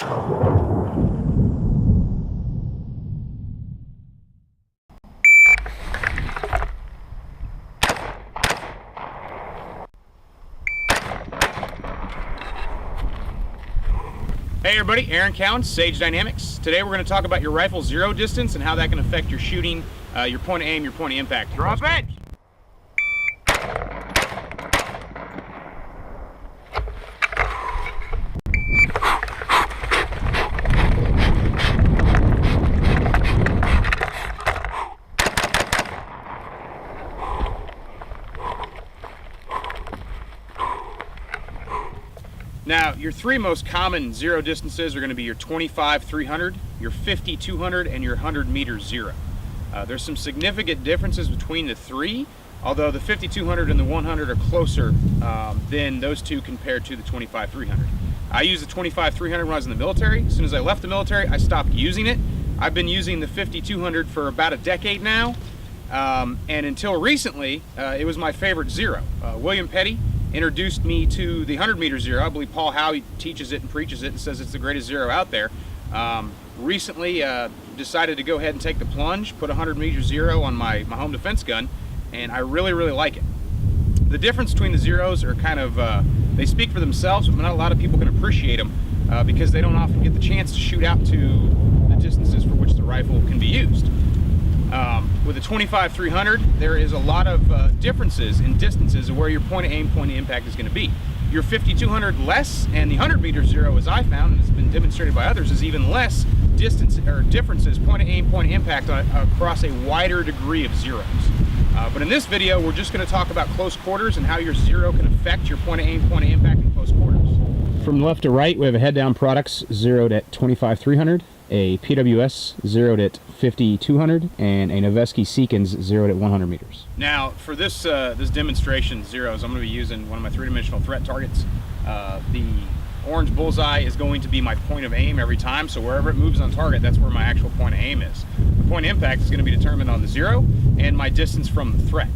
Hey everybody, Aaron Cowan, Sage Dynamics. Today we're going to talk about your rifle zero distance and how that can affect your shooting, your point of aim, your point of impact. Drop it! Now, your three most common zero distances are going to be your 25-300, your 50-200, and your 100-meter zero. There's some significant differences between the three, although the 50-200 and the 100 are closer than those two compared to the 25-300. I used the 25-300 when I was in the military. As soon as I left the military, I stopped using it. I've been using the 50-200 for about a decade now, and until recently, it was my favorite zero. William Petty introduced me to the 100-meter zero. I believe Paul Howe teaches it and preaches it and says it's the greatest zero out there. Recently decided to go ahead and take the plunge, put a 100-meter zero on my home defense gun, and I really like it. The difference between the zeros are kind of, they speak for themselves, but not a lot of people can appreciate them because they don't often get the chance to shoot out to the distances for which the rifle can be used. With the 25-300, there is a lot of differences in distances of where your point of aim, point of impact is going to be. Your 50-200 less, and the 100-meter zero, as I found, and it's been demonstrated by others, is even less distance or differences, point of aim, point of impact across a wider degree of zeros. But in this video, we're just going to talk about close quarters and how your zero can affect your point of aim, point of impact in close quarters. From left to right, we have a Head Down Products zeroed at 25-300, a PWS zeroed at 50-200, and a Noveske Seekins zeroed at 100 meters. Now, for this this demonstration zeros, I'm going to be using one of my three-dimensional threat targets. The orange bullseye is going to be my point of aim every time, so wherever it moves on target, that's where my actual point of aim is. The point of impact is going to be determined on the zero and my distance from the threat.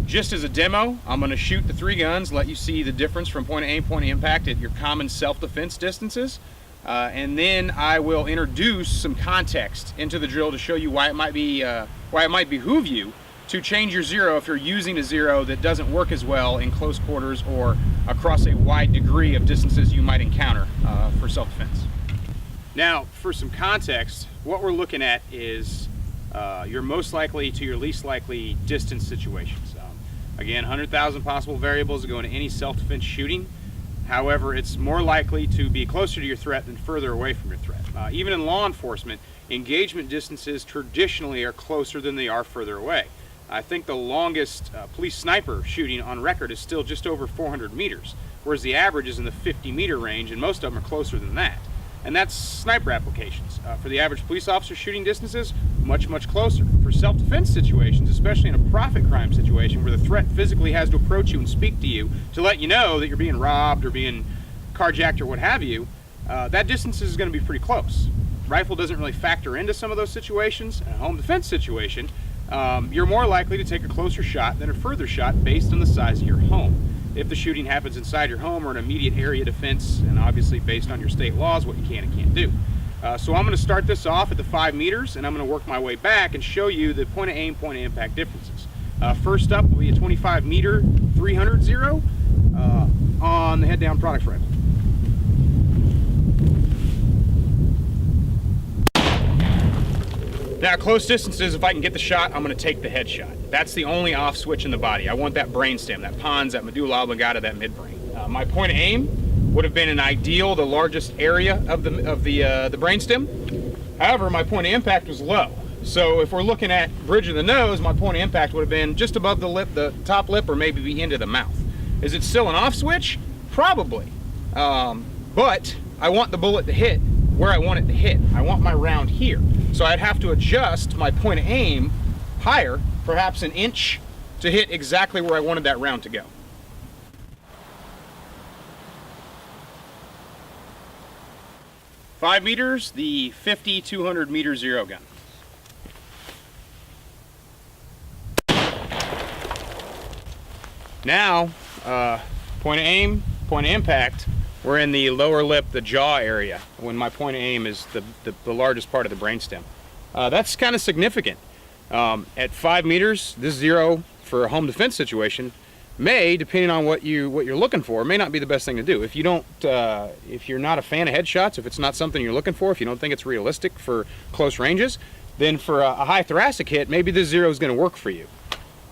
Just as a demo, I'm going to shoot the three guns, let you see the difference from point of aim, point of impact at your common self-defense distances. And then I will introduce some context into the drill to show you why it might behoove you to change your zero if you're using a zero that doesn't work as well in close quarters or across a wide degree of distances you might encounter for self-defense. Now, for some context, what we're looking at is your most likely to your least likely distance situations. Again, 100,000 possible variables to go into any self-defense shooting. However, it's more likely to be closer to your threat than further away from your threat. Even in law enforcement, engagement distances traditionally are closer than they are further away. I think the longest police sniper shooting on record is still just over 400 meters, whereas the average is in the 50-meter range, and most of them are closer than that. And that's sniper applications. For the average police officer shooting distances, much closer. For self-defense situations, especially in a profit crime situation where the threat physically has to approach you and speak to you to let you know that you're being robbed or being carjacked or what have you, that distance is going to be pretty close. Rifle doesn't really factor into some of those situations. In a home defense situation, you're more likely to take a closer shot than a further shot based on the size of your home. If the shooting happens inside your home or an immediate area defense, and obviously based on your state laws, what you can and can't do. So I'm going to start this off at the 5 meters, and I'm going to work my way back and show you the point of aim, point of impact differences. First up will be a 25-meter 300 zero on the Head Down Products rifle. Now, close distances, if I can get the shot, I'm going to take the headshot. That's the only off switch in the body. I want that brainstem, that pons, that medulla oblongata, that midbrain. My point of aim would have been an ideal, the largest area of the brainstem. However, my point of impact was low. So if we're looking at bridge of the nose, my point of impact would have been just above the lip, the top lip, or maybe the end of the mouth. Is it still an off switch? Probably. But I want the bullet to hit where I want it to hit. I want my round here. So I'd have to adjust my point of aim higher, perhaps an inch, to hit exactly where I wanted that round to go. Five meters, the 50-200 meter zero gun. Now, point of aim, point of impact, we're in the lower lip, the jaw area, when my point of aim is the largest part of the brainstem. That's kind of significant. At 5 meters, this zero for a home defense situation may, depending on what you're looking for, may not be the best thing to do. If you don't, if you're not a fan of headshots, if it's not something you're looking for, if you don't think it's realistic for close ranges, then for a high thoracic hit, maybe this zero is going to work for you.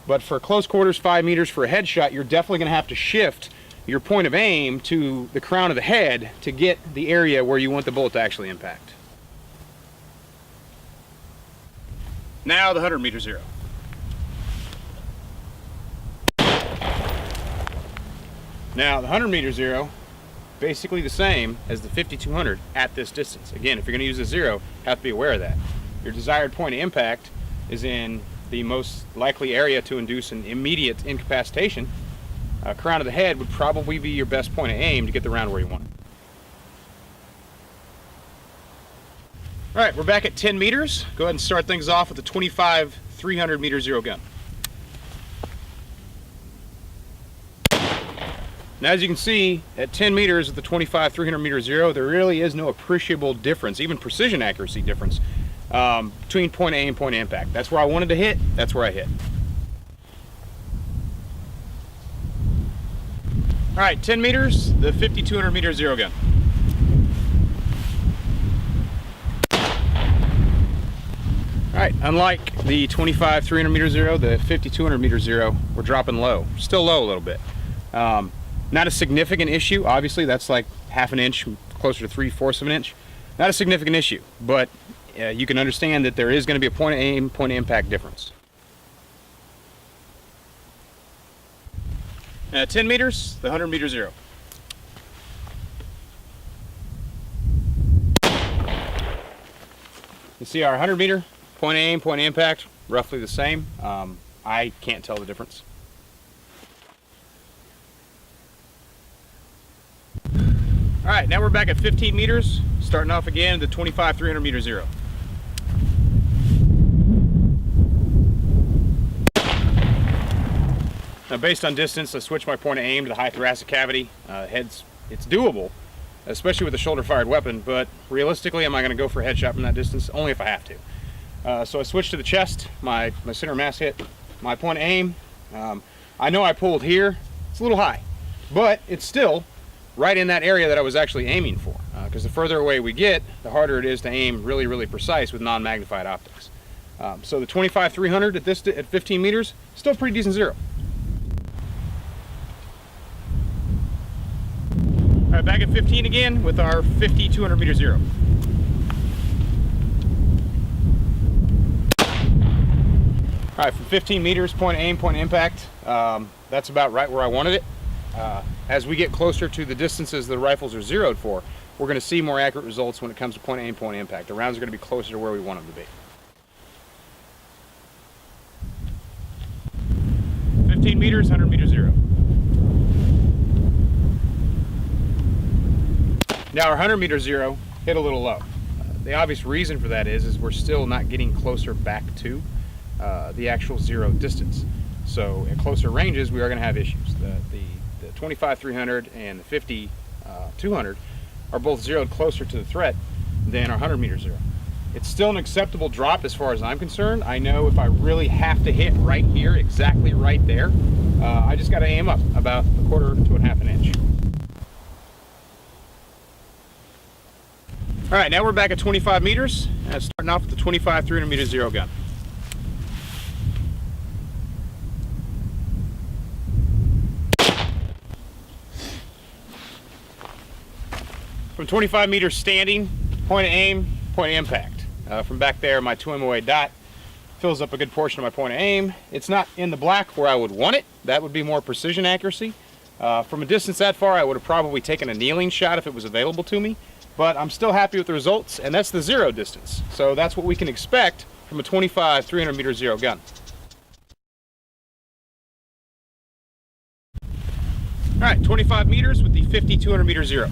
But for close quarters, 5 meters for a headshot, you're definitely going to have to shift your point of aim to the crown of the head to get the area where you want the bullet to actually impact. Now the 100 meter zero. Now the 100 meter zero, basically the same as the 5200 at this distance. Again, if you're going to use a zero, you have to be aware of that. Your desired point of impact is in the most likely area to induce an immediate incapacitation. Crown of the head would probably be your best point of aim to get the round where you want it. All right, we're back at 10 meters. Go ahead and start things off with the 25 300 meter zero gun. Now, as you can see, at 10 meters with the 25 300 meter zero, there really is no appreciable difference, even precision accuracy difference, between point of aim and point of impact. That's where I wanted to hit, that's where I hit. All right, 10 meters, the 5200 meter zero gun. All right, unlike the 25 300 meter zero, the 5200 meter zero, we're dropping low. Still low a little bit. Not a significant issue. Obviously, that's like half an inch, closer to 3/4 of an inch. Not a significant issue, but you can understand that there is going to be a point of aim, point of impact difference. 10 meters, the 100 meter zero. You see our 100 meter, point of aim, point of impact, roughly the same. I can't tell the difference. All right, now we're back at 15 meters, starting off again the 25 300 meter zero. Now, based on distance, I switched my point of aim to the high thoracic cavity. It's doable, especially with a shoulder-fired weapon, but realistically, am I going to go for a headshot from that distance? Only if I have to. So I switched to the chest, my center mass hit, my point of aim. I know I pulled here. It's a little high, but it's still right in that area that I was actually aiming for, because the further away we get, the harder it is to aim really, really precise with non-magnified optics. So the 25 300 at 15 meters, still pretty decent zero. All right, back at 15 again with our 50 200 meter zero. All right, from 15 meters, point of aim, point of impact, that's about right where I wanted it. As we get closer to the distances the rifles are zeroed for, we're going to see more accurate results when it comes to point of aim, point of impact. The rounds are going to be closer to where we want them to be. 15 meters, 100 meter zero. Now our 100 meter zero hit a little low. The obvious reason for that is we're still not getting closer back to the actual zero distance. So at closer ranges, we are going to have issues. The 25 300 and the 50 200 are both zeroed closer to the threat than our 100 meter zero. It's still an acceptable drop as far as I'm concerned. I know if I really have to hit right here, exactly right there, I just got to aim up about 1/4 to 1/2 inch. All right, now we're back at 25 meters, starting off with the 25 300 meter zero gun. From 25 meters standing, point of aim, point of impact. From back there, my 2 MOA dot fills up a good portion of my point of aim. It's not in the black where I would want it. That would be more precision accuracy. From a distance that far, I would have probably taken a kneeling shot if it was available to me, but I'm still happy with the results, and that's the zero distance. So that's what we can expect from a 25 300 meter zero gun. All right, 25 meters with the 50 200 meter zero.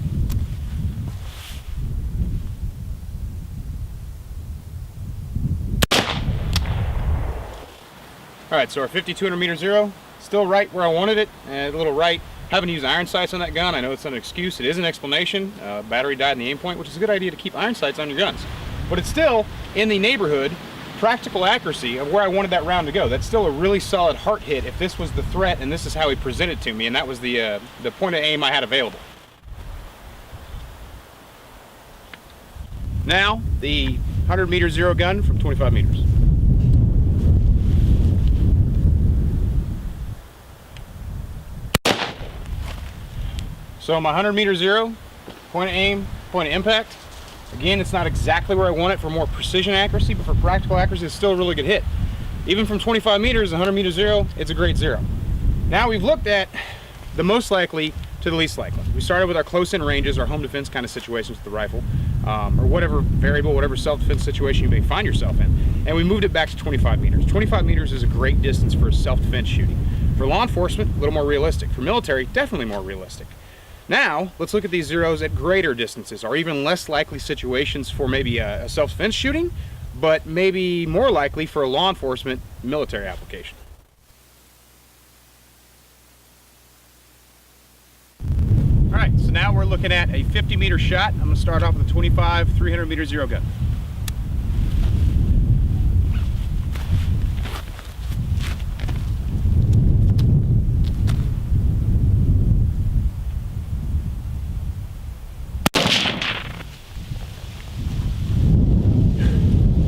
All right, so our 50 200 meter zero, still right where I wanted it, and a little right Having to use iron sights on that gun, I know it's an excuse, it is an explanation. Battery died in the aim point, which is a good idea to keep iron sights on your guns. But it's still in the neighborhood, practical accuracy of where I wanted that round to go. That's still a really solid heart hit if this was the threat and this is how he presented it to me, and that was the point of aim I had available. Now, the 100 meter zero gun from 25 meters. So my 100 meter zero, point of aim, point of impact. Again, it's not exactly where I want it for more precision accuracy, but for practical accuracy, it's still a really good hit. Even from 25 meters, 100 meter zero, it's a great zero. Now we've looked at the most likely to the least likely. We started with our close-in ranges, our home defense kind of situations with the rifle, or whatever variable, whatever self-defense situation you may find yourself in. And we moved it back to 25 meters. 25 meters is a great distance for self-defense shooting. For law enforcement, a little more realistic. For military, definitely more realistic. Now, let's look at these zeros at greater distances, or even less likely situations for maybe a self-defense shooting, but maybe more likely for a law enforcement military application. All right, so now we're looking at a 50 meter shot. I'm gonna start off with a 25, 300 meter zero gun.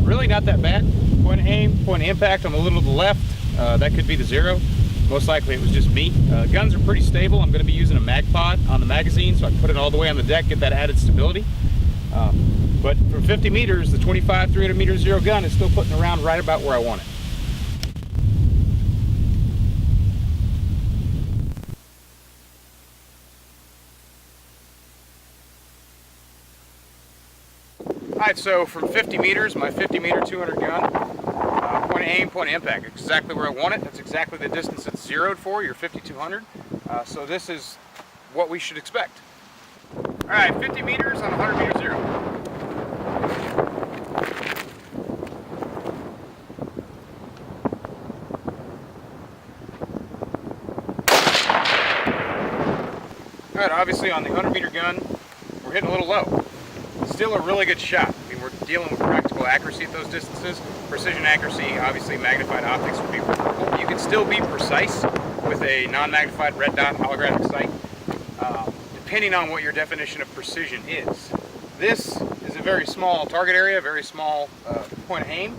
Really not that bad. Point of aim, point of impact, I'm a little to the left. That could be the zero. Most likely it was just me. Guns are pretty stable. I'm going to be using a mag pod on the magazine, so I can put it all the way on the deck, get that added stability. But from 50 meters, the 25, 300 meter zero gun is still putting around right about where I want it. Alright, so from 50 meters, my 50 meter 200 gun, point of aim, point of impact, exactly where I want it. That's exactly the distance it's zeroed for, your 5200. So this is what we should expect. Alright, 50 meters on 100 meter zero. Alright, obviously on the 100 meter gun, we're hitting a little low. Still a really good shot. I mean, we're dealing with practical accuracy at those distances. Precision accuracy, obviously magnified optics would be preferable. You can still be precise with a non-magnified red dot holographic sight, depending on what your definition of precision is. This is a very small target area, very small point of aim.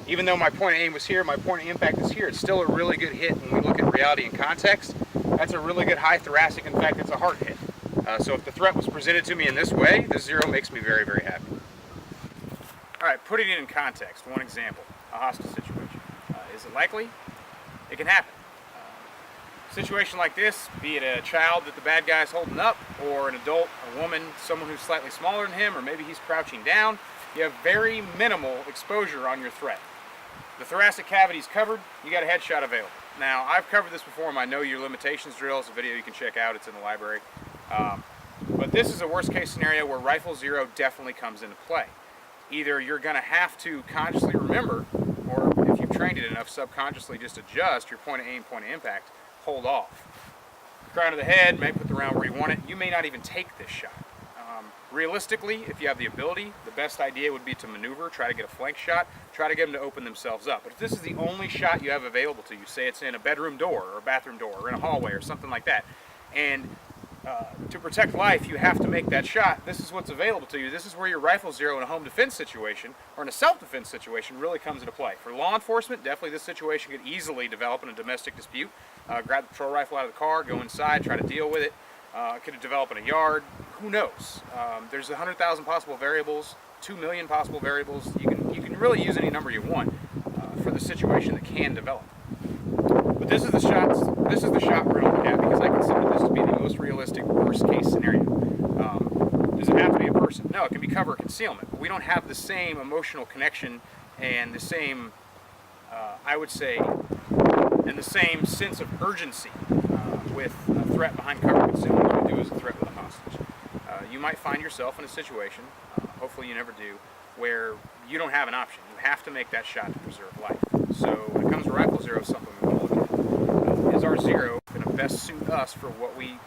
Even though my point of aim was here, my point of impact is here, it's still a really good hit when we look at reality and context. That's a really good high thoracic. In fact, it's a heart hit. So if the threat was presented to me in this way, this zero makes me very, very happy. All right, putting it in context, one example, a hostage situation. Is it likely? It can happen. Situation like this, be it a child that the bad guy's holding up, or an adult, a woman, someone who's slightly smaller than him, or maybe he's crouching down, you have very minimal exposure on your threat. The thoracic cavity is covered, you got a headshot available. Now, I've covered this before in my Know Your Limitations drill. It's a video you can check out, it's in the library. But this is a worst case scenario where rifle zero definitely comes into play. Either you're going to have to consciously remember, or if you've trained it enough, subconsciously just adjust your point of aim, point of impact, hold off. Crown of the head, may put the round where you want it. You may not even take this shot. Realistically, if you have the ability, the best idea would be to maneuver, try to get a flank shot, try to get them to open themselves up. But if this is the only shot you have available to you, say it's in a bedroom door or a bathroom door or in a hallway or something like that, and to protect life, you have to make that shot. This is what's available to you. This is where your rifle zero in a home defense situation or in a self-defense situation really comes into play. For law enforcement, definitely this situation could easily develop in a domestic dispute. Grab the patrol rifle out of the car, go inside, try to deal with it. Could develop in a yard. Who knows? There's 100,000 possible variables, 2 million possible variables. You can really use any number you want for the situation that can develop. But this is the shot we're going to look at because I consider this to be the most realistic worst case scenario. Does it have to be a person? No, it can be cover or concealment. But we don't have the same emotional connection and the same, I would say, and the same sense of urgency with a threat behind cover or concealment as we do as a threat with a hostage. You might find yourself in a situation, hopefully you never do, where you don't have an option. You have to make that shot to preserve life. So when it comes to rifle zero, something we want to look at. Is our zero going to best suit us for what we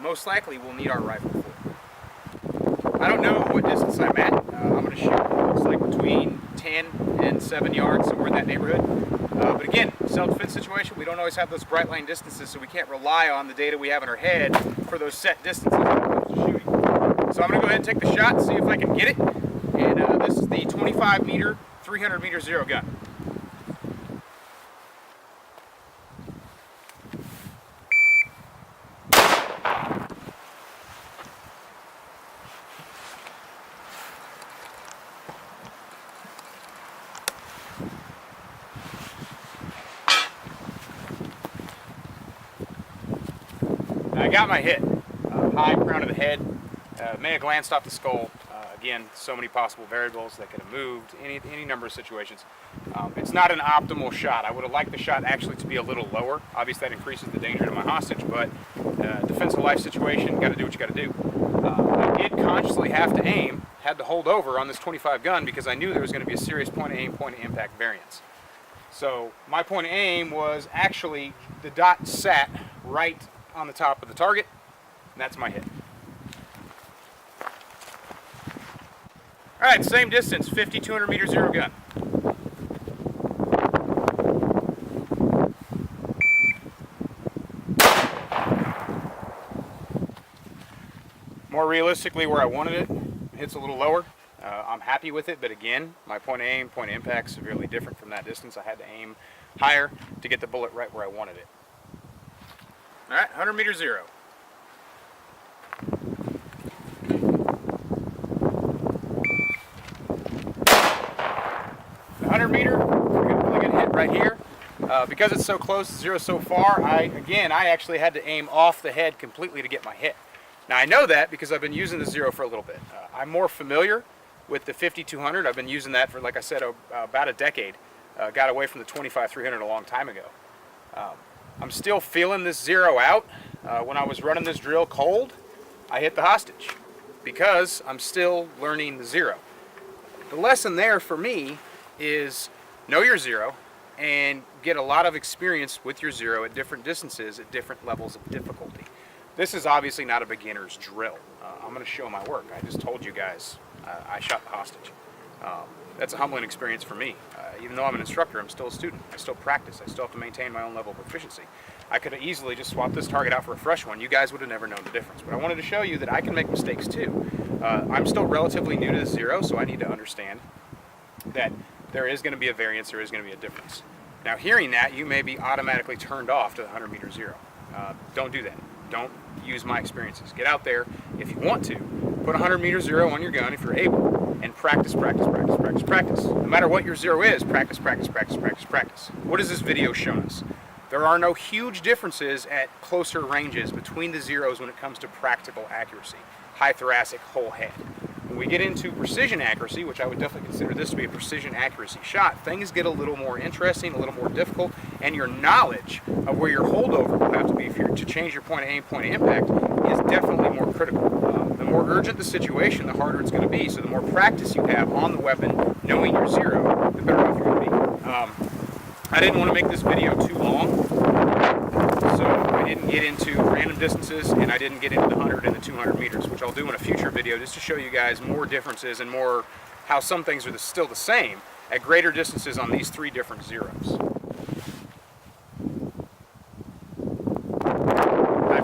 most likely we'll need our rifle for. I don't know what distance I'm at. I'm going to shoot, it's like between 10 and 7 yards, somewhere in that neighborhood. But again, self-defense situation, we don't always have those bright line distances, so we can't rely on the data we have in our head for those set distances when it comes to shooting. So I'm going to go ahead and take the shot and see if I can get it. And this is the 25 meter, 300 meter zero gun. I got my hit, high crown of the head, may have glanced off the skull. Again, so many possible variables that could have moved, any number of situations. It's not an optimal shot. I would have liked the shot actually to be a little lower. Obviously that increases the danger to my hostage, but defense of life situation, got to do what you got to do. I did consciously have to aim, had to hold over on this 25 gun because I knew there was going to be a serious point of aim, point of impact variance. So my point of aim was actually, the dot sat right on the top of the target, and that's my hit. All right, same distance, 5,200 meter zero gun. More realistically, where I wanted it, hits a little lower. I'm happy with it, but again, my point of aim, point of impact, severely different from that distance. I had to aim higher to get the bullet right where I wanted it. All right, 100 meter zero. The 100 meter, we're going to really good hit right here. Because it's so close, zero so far, I actually had to aim off the head completely to get my hit. Now I know that because I've been using the zero for a little bit. I'm more familiar with the 5,200. I've been using that for, like I said, about a decade. Got away from the 25-300 a long time ago. I'm still feeling this zero out. When I was running this drill cold, I hit the hostage because I'm still learning the zero. The lesson there for me is know your zero and get a lot of experience with your zero at different distances at different levels of difficulty. This is obviously not a beginner's drill. I'm going to show my work. I just told you guys I shot the hostage. That's a humbling experience for me. Even though I'm an instructor, I'm still a student. I still practice. I still have to maintain my own level of proficiency. I could have easily just swapped this target out for a fresh one. You guys would have never known the difference. But I wanted to show you that I can make mistakes too. I'm still relatively new to the zero, so I need to understand that there is going to be a variance, there is going to be a difference. Now hearing that, you may be automatically turned off to the 100 meter zero. Don't do that. Don't use my experiences. Get out there if you want to. Put 100 meter zero on your gun if you're able, and practice, practice, practice, practice, practice. No matter what your zero is, practice, practice, practice, practice, practice. What has this video shown us? There are no huge differences at closer ranges between the zeros when it comes to practical accuracy. High thoracic, whole head. When we get into precision accuracy, which I would definitely consider this to be a precision accuracy shot, things get a little more interesting, a little more difficult, and your knowledge of where your holdover will have to be to change your point of aim, point of impact is definitely more critical. The more urgent the situation, the harder it's going to be. So the more practice you have on the weapon, knowing your zero, the better off you're going to be. I didn't want to make this video too long, so I didn't get into random distances, and I didn't get into the 100 and the 200 meters, which I'll do in a future video just to show you guys more differences and more how some things are still the same at greater distances on these three different zeros.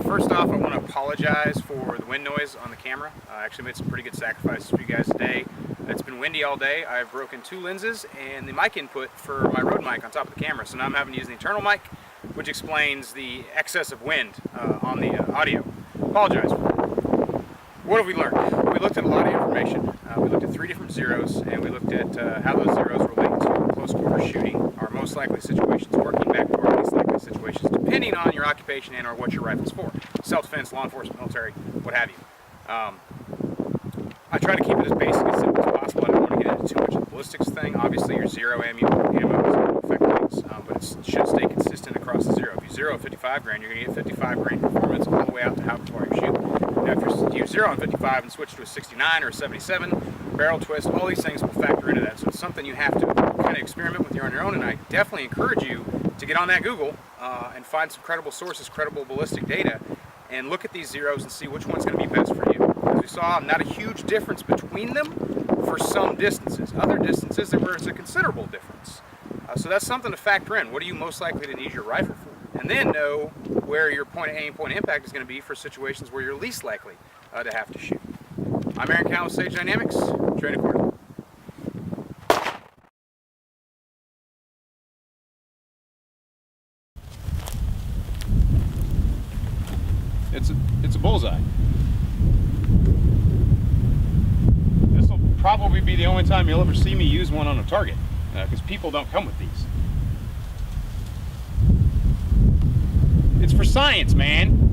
First off, I want to apologize for the wind noise on the camera. I actually made some pretty good sacrifices for you guys today. It's been windy all day. I've broken 2 lenses and the mic input for my Rode mic on top of the camera, so now I'm having to use the internal mic, which explains the excess of wind on the audio. Apologize for that. What have we learned? We looked at a lot of information. We looked at 3 different zeros, and we looked at how those zeros relate to close quarter shooting, our most likely situations, working back to our least likely situations, depending on your occupation and or what your rifle's for. Self-defense, law enforcement, military, what have you. I try to keep it as basic and simple as possible. I don't want to get into too much of the ballistics thing. Obviously, your zero ammo is going to affect things, but it should stay consistent across the zero. If you zero 55 grain, you're going to get 55 grain performance all the way out to how far you shoot. Now, if you zero on 55 and switch to a 69 or a 77, barrel twist, all these things will factor into that. So it's something you have to kind of experiment with on your own, and I definitely encourage you to get on that Google and find some credible sources, credible ballistic data, and look at these zeros and see which one's going to be best for you. As we saw, not a huge difference between them for some distances. Other distances, there was a considerable difference. So that's something to factor in. What are you most likely to need your rifle for? And then know where your point of aim, point of impact is going to be for situations where you're least likely to have to shoot. I'm Aaron Cowan with Sage Dynamics, training accordingly. It's a bullseye. This will probably be the only time you'll ever see me use one on a target, because people don't come with these. It's for science, man.